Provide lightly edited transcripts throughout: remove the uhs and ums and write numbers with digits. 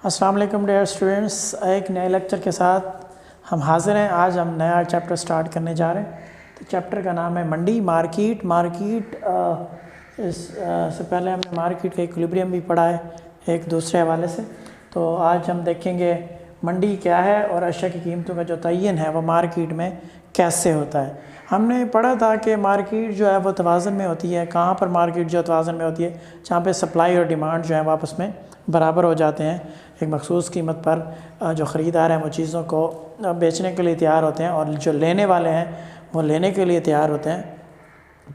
السلام علیکم dear students, ایک نئے لیکچر کے ساتھ ہم حاضر ہیں۔ آج ہم نیا چیپٹر سٹارٹ کرنے جا رہے ہیں۔ تو چیپٹر کا نام ہے منڈی مارکیٹ۔ اس سے پہلے ہم نے مارکیٹ کا ایکویلیبریم بھی پڑھا ہے ایک دوسرے حوالے سے۔ تو آج ہم دیکھیں گے منڈی کیا ہے اور اشیاء کی قیمتوں کا جو تعین ہے وہ مارکیٹ میں کیسے ہوتا ہے۔ ہم نے پڑھا تھا کہ مارکیٹ جو ہے وہ توازن میں ہوتی ہے۔ کہاں پر مارکیٹ جو توازن میں ہوتی ہے؟ جہاں پہ سپلائی اور ڈیمانڈ جو ہے وہ آپس میں برابر ہو جاتے ہیں۔ ایک مخصوص قیمت پر جو خریدار ہیں وہ چیزوں کو بیچنے کے لیے تیار ہوتے ہیں اور جو لینے والے ہیں وہ لینے کے لیے تیار ہوتے ہیں،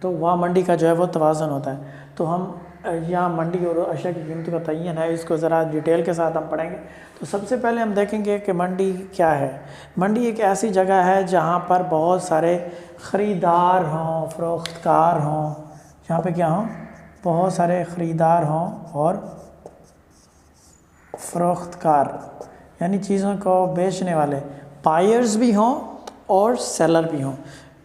تو وہاں منڈی کا جو ہے وہ توازن ہوتا ہے۔ تو ہم یہاں منڈی اور اشیاء کی قیمتوں کا تعین ہے، اس کو ذرا ڈیٹیل کے ساتھ ہم پڑھیں گے۔ تو سب سے پہلے ہم دیکھیں گے کہ منڈی کیا ہے۔ منڈی ایک ایسی جگہ ہے جہاں پر بہت سارے خریدار ہوں، فروخت کار ہوں۔ جہاں پہ کیا ہوں؟ بہت سارے خریدار ہوں اور فروخت کار، یعنی چیزوں کو بیچنے والے، بائرز بھی ہوں اور سیلر بھی ہوں،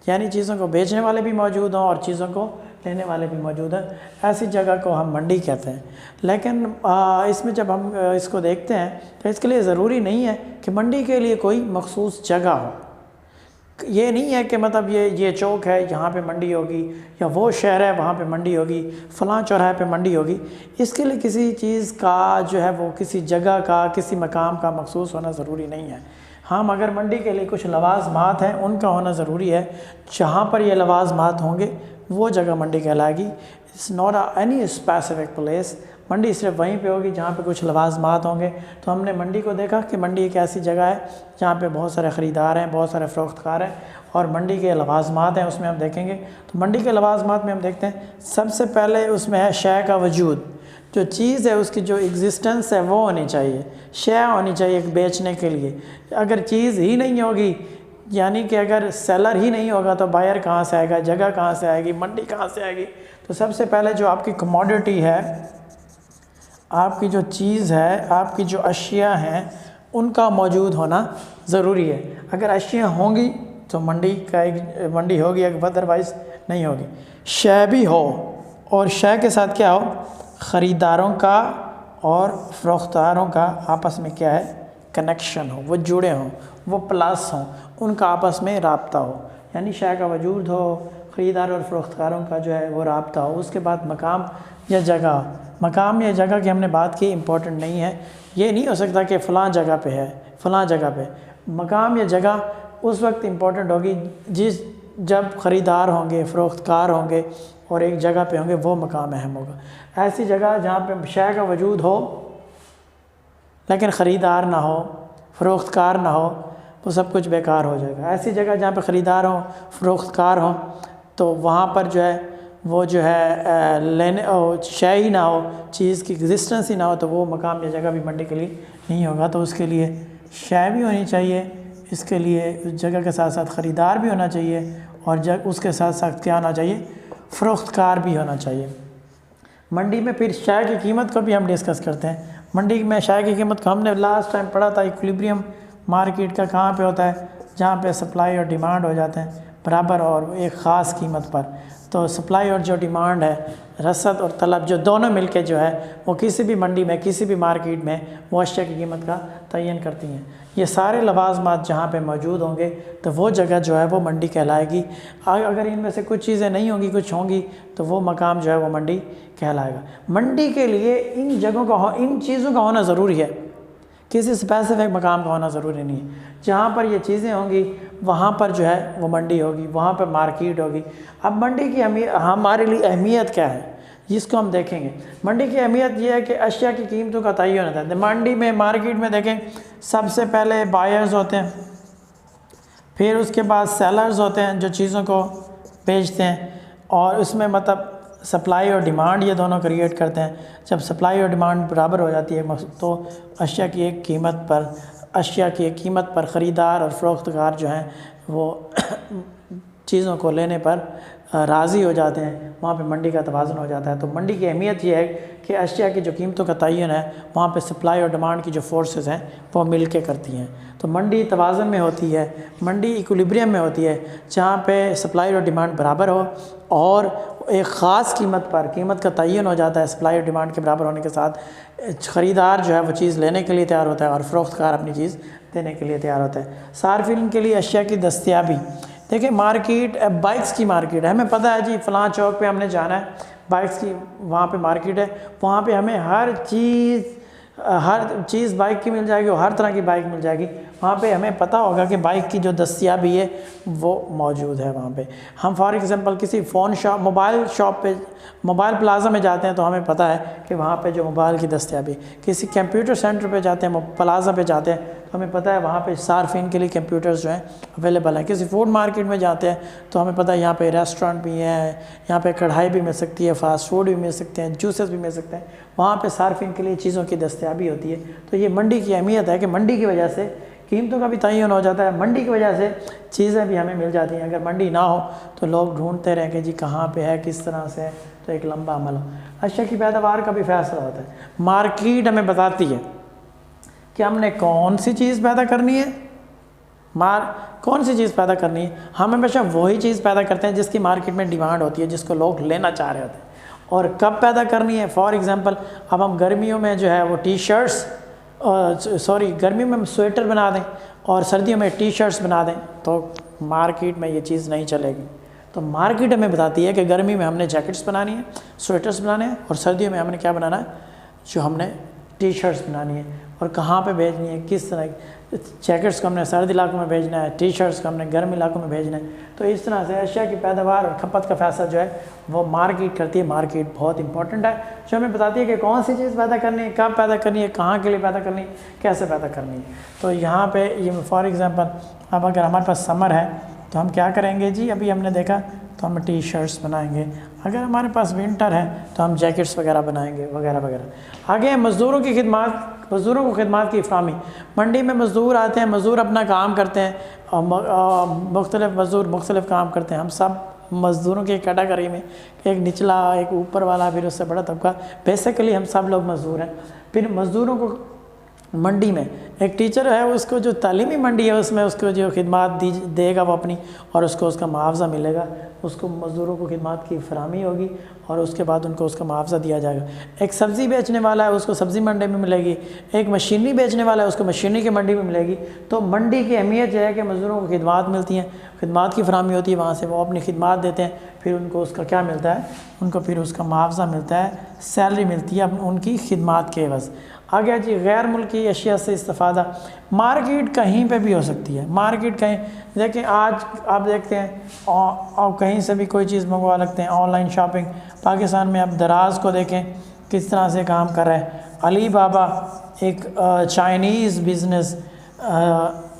یعنی چیزوں کو بیچنے والے بھی موجود ہوں اور چیزوں کو لینے والے بھی موجود ہیں۔ ایسی جگہ کو ہم منڈی کہتے ہیں۔ لیکن اس میں جب ہم اس کو دیکھتے ہیں تو اس کے لیے ضروری نہیں ہے کہ منڈی کے لیے کوئی مخصوص جگہ ہو۔ یہ نہیں ہے کہ مطلب یہ چوک ہے یہاں پہ منڈی ہوگی، یا وہ شہر ہے وہاں پہ منڈی ہوگی، فلاں چوراہے پہ منڈی ہوگی۔ اس کے لیے کسی چیز کا جو ہے وہ کسی جگہ کا، کسی مقام کا مخصوص ہونا ضروری نہیں ہے۔ ہاں، مگر منڈی کے لیے کچھ لوازمات ہیں، ان کا ہونا ضروری ہے۔ جہاں پر یہ لوازمات ہوں گے وہ جگہ منڈی کہلائے گی۔ It's not any specific place. منڈی صرف وہیں پہ ہوگی جہاں پہ کچھ لوازمات ہوں گے۔ تو ہم نے منڈی کو دیکھا کہ منڈی ایک ایسی جگہ ہے جہاں پہ بہت سارے خریدار ہیں، بہت سارے فروخت کار ہیں، اور منڈی کے لوازمات ہیں، اس میں ہم دیکھیں گے۔ تو منڈی کے لوازمات میں ہم دیکھتے ہیں سب سے پہلے اس میں ہے شے کا وجود۔ جو چیز ہے اس کی جو ایگزسٹنس ہے وہ ہونی چاہیے، شے ہونی چاہیے بیچنے کے لیے۔ اگر چیز ہی نہیں ہوگی، یعنی کہ اگر سیلر ہی نہیں ہوگا تو بائر کہاں سے آئے گا، جگہ کہاں سے آئے گی، منڈی کہاں سے آئے گی؟ تو سب سے پہلے جو آپ کی کموڈٹی ہے، آپ کی جو چیز ہے، آپ کی جو اشیاء ہیں، ان کا موجود ہونا ضروری ہے۔ اگر اشیاء ہوں گی تو منڈی ہوگی، ادروائز نہیں ہوگی۔ شے بھی ہو، اور شے کے ساتھ کیا ہو؟ خریداروں کا اور فروختاروں کا آپس میں کیا ہے؟ کنیکشن ہو، وہ جڑے ہوں، وہ پلس ہوں، ان کا آپس میں رابطہ ہو، یعنی شے کا وجود ہو، خریدار اور فروختکاروں کا جو ہے وہ رابطہ ہو۔ اس کے بعد مقام یا جگہ۔ مقام یا جگہ کی ہم نے بات کی، امپورٹنٹ نہیں ہے۔ یہ نہیں ہو سکتا کہ فلاں جگہ پہ ہے، فلاں جگہ پہ۔ مقام یا جگہ اس وقت امپورٹنٹ ہوگی جب خریدار ہوں گے، فروخت کار ہوں گے اور ایک جگہ پہ ہوں گے، وہ مقام اہم ہوگا۔ ایسی جگہ جہاں پہ شے کا وجود ہو لیکن خریدار نہ ہو، فروخت کار نہ ہو، وہ سب کچھ بیکار ہو جائے گا۔ ایسی جگہ جہاں پہ خریدار ہوں، فروخت کار ہوں، تو وہاں پر جو ہے وہ جو ہے شے ہی نہ ہو، چیز کی ایگزسٹنس ہی نہ ہو، تو وہ مقام یا جگہ بھی منڈی کے لیے نہیں ہوگا۔ تو اس کے لیے شے بھی ہونی چاہیے، اس کے لیے اس جگہ کے ساتھ ساتھ خریدار بھی ہونا چاہیے، اور اس کے ساتھ ساتھ کیا ہونا چاہیے؟ فروخت کار بھی ہونا چاہیے۔ منڈی میں پھر شے کی قیمت کو بھی ہم ڈسکس کرتے ہیں۔ منڈی میں شے کی قیمت کو ہم نے لاسٹ ٹائم پڑھا تھا۔ ایکویلیبریم مارکیٹ کا کہاں پہ ہوتا ہے؟ جہاں پہ سپلائی اور ڈیمانڈ ہو جاتے ہیں برابر اور ایک خاص قیمت پر۔ تو سپلائی اور جو ڈیمانڈ ہے، رسد اور طلب، جو دونوں مل کے جو ہے وہ کسی بھی منڈی میں، کسی بھی مارکیٹ میں وہ اشیاء کی قیمت کا تعین کرتی ہیں۔ یہ سارے لوازمات جہاں پہ موجود ہوں گے تو وہ جگہ جو ہے وہ منڈی کہلائے گی۔ اگر ان میں سے کچھ چیزیں نہیں ہوں گی، کچھ ہوں گی، تو وہ مقام جو ہے وہ منڈی کہلائے گا۔ منڈی کے لیے ان جگہوں کا، ان چیزوں کا ہونا ضروری ہے، کسی اسپیسیفک مقام کا ہونا ضروری نہیں ہے۔ جہاں پر یہ چیزیں ہوں گی وہاں پر جو ہے وہ منڈی ہوگی، وہاں پر مارکیٹ ہوگی۔ اب منڈی کی ہمارے لیے اہمیت کیا ہے، جس کو ہم دیکھیں گے۔ منڈی کی اہمیت یہ ہے کہ اشیاء کی قیمتوں کا تعین ہوتا ہے۔ منڈی میں، مارکیٹ میں دیکھیں، سب سے پہلے بائرز ہوتے ہیں، پھر اس کے بعد سیلرز ہوتے ہیں جو چیزوں کو بیچتے ہیں، اور اس میں مطلب سپلائی اور ڈیمانڈ یہ دونوں کریٹ کرتے ہیں۔ جب سپلائی اور ڈیمانڈ برابر ہو جاتی ہے تو اشیاء کی ایک قیمت پر خریدار اور فروخت کار جو ہیں وہ چیزوں کو لینے پر راضی ہو جاتے ہیں وہاں پہ منڈی کا توازن ہو جاتا ہے۔ تو منڈی کی اہمیت یہ ہے کہ اشیاء کی جو قیمتوں کا تعین ہے وہاں پہ سپلائی اور ڈیمانڈ کی جو فورسز ہیں وہ مل کے کرتی ہیں۔ تو منڈی توازن میں ہوتی ہے، منڈی ایکولیبریم میں ہوتی ہے، جہاں پہ سپلائی اور ڈیمانڈ برابر ہو اور ایک خاص قیمت پر قیمت کا تعین ہو جاتا ہے۔ سپلائی اور ڈیمانڈ کے برابر ہونے کے ساتھ خریدار جو ہے وہ چیز لینے کے لیے تیار ہوتا ہے اور فروخت کار اپنی چیز دینے کے لیے تیار ہوتا ہے۔ صارفین کے لیے اشیاء کی دستیابی، دیکھیں مارکیٹ بائکس کی مارکیٹ ہے، ہمیں پتہ ہے جی فلاں چوک پہ ہم نے جانا ہے، بائکس کی وہاں پہ مارکیٹ ہے، وہاں پہ ہمیں ہر چیز بائک کی مل جائے گی اور ہر طرح کی بائک مل جائے گی۔ وہاں پہ ہمیں پتہ ہوگا کہ بائک کی جو دستیابی ہے وہ موجود ہے وہاں پہ۔ ہم فار ایگزامپل کسی فون شاپ موبائل شاپ پہ موبائل پلازا میں جاتے ہیں تو ہمیں پتہ ہے کہ وہاں پہ جو موبائل کی دستیابی، کسی کمپیوٹر سینٹر پہ جاتے ہیں پلازا پہ جاتے ہیں تو ہمیں پتہ ہے وہاں پہ صارفین کے لیے کمپیوٹرز جو ہیں اویلیبل ہیں۔ کسی فوڈ مارکیٹ میں جاتے ہیں تو ہمیں پتہ ہے یہاں پہ ریسٹورنٹ بھی ہیں، یہاں پہ کڑھائی بھی مل سکتی ہے، فاسٹ فوڈ بھی مل سکتے ہیں، جوسز بھی مل سکتے ہیں، وہاں پہ صارفین کے لیے چیزوں کی دستیابی ہوتی ہے۔ تو یہ منڈی کی اہمیت ہے کہ منڈی کی وجہ سے قیمتوں کا بھی تعین ہو جاتا ہے، منڈی کی وجہ سے چیزیں بھی ہمیں مل جاتی ہیں۔ اگر منڈی نہ ہو تو لوگ ڈھونڈتے رہیں کہ جی کہاں پہ ہے، کس طرح سے ہے، تو ایک لمبا عمل ہو۔ اشیاء کی پیداوار کا بھی فیصلہ ہوتا ہے۔ مارکیٹ ہمیں بتاتی ہے کہ ہم نے کون سی چیز پیدا کرنی ہے، کون سی چیز پیدا کرنی ہے۔ ہم ہمیشہ وہی چیز پیدا کرتے ہیں جس کی مارکیٹ میں ڈیمانڈ ہوتی ہے، جس کو لوگ لینا چاہ رہے ہوتے ہیں، اور کب پیدا کرنی ہے۔ فار ایگزامپل اب ہم گرمیوں میں جو ہے وہ ٹی شرٹس گرمیوں میں ہم سویٹر بنا دیں اور سردیوں میں ٹی شرٹس بنا دیں تو مارکیٹ میں یہ چیز نہیں چلے گی۔ تو مارکیٹ ہمیں بتاتی ہے کہ گرمی میں ہم نے جیکٹس بنانی ہے، سویٹرس بنانے ہیں، اور سردیوں میں ہم نے کیا بنانا ہے، جو ہم نے ٹی شرٹس بنانی ہے، اور کہاں پہ بھیجنی ہے، کس طرح۔ جیکٹس کو ہم نے سرد علاقوں میں بھیجنا ہے، ٹی شرٹس کو ہم نے گرم علاقوں میں بھیجنا ہے۔ تو اس طرح سے اشیاء کی پیداوار اور کھپت کا فیصلہ جو ہے وہ مارکیٹ کرتی ہے۔ مارکیٹ بہت امپورٹنٹ ہے، جو ہمیں بتاتی ہے کہ کون سی چیز پیدا کرنی ہے، کب پیدا کرنی ہے، کہاں کے لیے پیدا کرنی ہے، کیسے پیدا کرنی ہے۔ تو یہاں پہ یہ فار ایگزامپل اب اگر ہمارے پاس سمر ہے تو ہم کیا کریں گے جی، ابھی ہم نے دیکھا تو ہم ٹی شرٹس بنائیں گے۔ اگر ہمارے پاس ونٹر ہے تو ہم جیکٹس وغیرہ بنائیں گے وغیرہ وغیرہ۔ آگے مزدوروں کی خدمات، مزدوروں کو خدمات کی فراہمی۔ منڈی میں مزدور آتے ہیں، مزدور اپنا کام کرتے ہیں، اور مختلف مزدور مختلف کام کرتے ہیں۔ ہم سب مزدوروں کی کیٹیگری میں، ایک نچلا، ایک اوپر والا، پھر اس سے بڑا طبقہ، بیسیکلی ہم سب لوگ مزدور ہیں۔ پھر مزدوروں کو منڈی میں ایک ٹیچر ہے، اس کو جو تعلیمی منڈی ہے اس میں اس کو جو خدمات دے گا وہ اپنی، اور اس کو اس کا معاوضہ ملے گا، اس کو مزدوروں کو خدمات کی فراہمی ہوگی اور اس کے بعد ان کو اس کا معاوضہ دیا جائے گا۔ ایک سبزی بیچنے والا ہے، اس کو سبزی منڈی میں ملے گی۔ ایک مشینری بیچنے والا ہے، اس کو مشینری کی منڈی میں ملے گی۔ تو منڈی کی اہمیت یہ ہے کہ مزدوروں کو خدمات ملتی ہیں، خدمات کی فراہمی ہوتی ہے، وہاں سے وہ اپنی خدمات دیتے ہیں، پھر ان کو اس کا کیا ملتا ہے، ان کو پھر اس کا معاوضہ ملتا ہے، سیلری ملتی ہے ان کی خدمات کے عوض۔ آگے جی غیر ملکی اشیاء سے استفادہ۔ مارکیٹ کہیں پہ بھی ہو سکتی ہے، مارکیٹ کہیں، دیکھیں آج آپ دیکھتے ہیں آپ کہیں سے بھی کوئی چیز منگوا لگتے ہیں، آن لائن شاپنگ۔ پاکستان میں آپ دراز کو دیکھیں کس طرح سے کام کر رہا ہے۔ علی بابا ایک Chinese business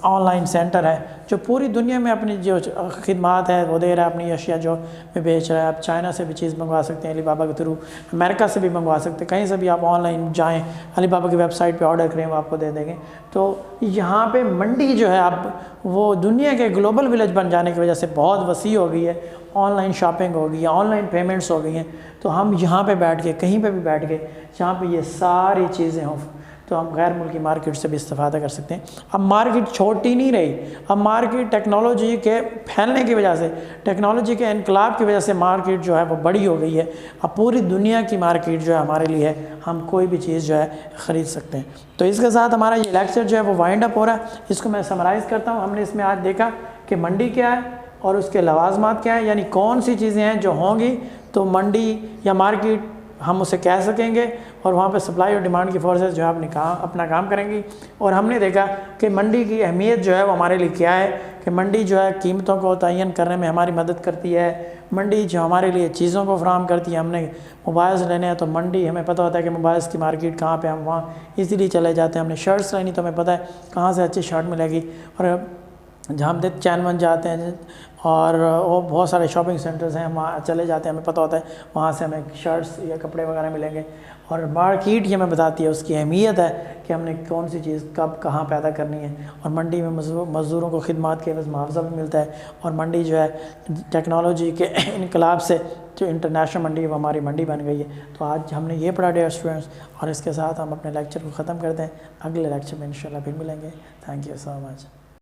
on line centre ہے جو پوری دنیا میں اپنی جو خدمات ہے وہ دے رہا ہے، اپنی اشیاء جو میں بیچ رہا ہے۔ آپ چائنا سے بھی چیز منگوا سکتے ہیں علی بابا کے تھرو، امریکہ سے بھی منگوا سکتے ہیں، کہیں سے بھی آپ آن لائن جائیں، علی بابا کی ویب سائٹ پہ آرڈر کریں، وہ آپ کو دے دیں گے۔ تو یہاں پہ منڈی جو ہے اب وہ دنیا کے گلوبل ولیج بن جانے کی وجہ سے بہت وسیع ہو گئی ہے، آن لائن شاپنگ ہو گئی ہے، آن لائن پیمنٹس ہو گئی ہیں۔ تو ہم یہاں پہ بیٹھ کے، کہیں پہ بھی بیٹھ کے، جہاں پہ یہ ساری چیزیں ہوں، تو ہم غیر ملکی مارکیٹ سے بھی استفادہ کر سکتے ہیں۔ اب مارکیٹ چھوٹی نہیں رہی، اب مارکیٹ ٹیکنالوجی کے پھیلنے کی وجہ سے، ٹیکنالوجی کے انقلاب کی وجہ سے مارکیٹ جو ہے وہ بڑی ہو گئی ہے۔ اب پوری دنیا کی مارکیٹ جو ہے ہمارے لیے ہے، ہم کوئی بھی چیز جو ہے خرید سکتے ہیں۔ تو اس کے ساتھ ہمارا یہ لیکچر جو ہے وہ وائنڈ اپ ہو رہا ہے۔ اس کو میں سمرائز کرتا ہوں۔ ہم نے اس میں آج دیکھا کہ منڈی کیا ہے اور اس کے لوازمات کیا ہیں، یعنی کون سی چیزیں ہیں جو ہوں گی تو منڈی یا مارکیٹ ہم اسے کہہ سکیں گے، اور وہاں پہ سپلائی اور ڈیمانڈ کی فورسز جو ہے اپنا کام کریں گی۔ اور ہم نے دیکھا کہ منڈی کی اہمیت جو ہے وہ ہمارے لیے کیا ہے، کہ منڈی جو ہے قیمتوں کو تعین کرنے میں ہماری مدد کرتی ہے۔ منڈی جو ہمارے لیے چیزوں کو فراہم کرتی ہے، ہم نے موبائلز لینے ہیں تو منڈی ہمیں پتہ ہوتا ہے کہ موبائلز کی مارکیٹ کہاں پہ، ہم وہاں ایزیلی چلے جاتے ہیں۔ ہم نے شرٹس لینی تو ہمیں پتہ ہے کہاں سے اچھی شرٹ ملے گی، اور جہاں ہم چین ون جاتے ہیں اور وہ بہت سارے شاپنگ سینٹرز ہیں، وہاں چلے جاتے ہیں، ہمیں پتہ ہوتا ہے وہاں سے ہمیں شرٹس یا کپڑے وغیرہ ملیں گے، اور مارکیٹ یہ ہمیں بتاتی ہے اس کی اہمیت ہے کہ ہم نے کون سی چیز کب کہاں پیدا کرنی ہے، اور منڈی میں مزدوروں کو خدمات کے عوض معاوضہ بھی ملتا ہے، اور منڈی جو ہے ٹیکنالوجی کے انقلاب سے جو انٹرنیشنل منڈی ہے وہ ہماری منڈی بن گئی ہے۔ تو آج ہم نے یہ پڑھا ڈیئر اسٹوڈنٹس، اور اس کے ساتھ ہم اپنے لیکچر کو ختم کرتے ہیں، اگلے لیکچر میں انشاءاللہ پھر ملیں گے۔ Thank you so much.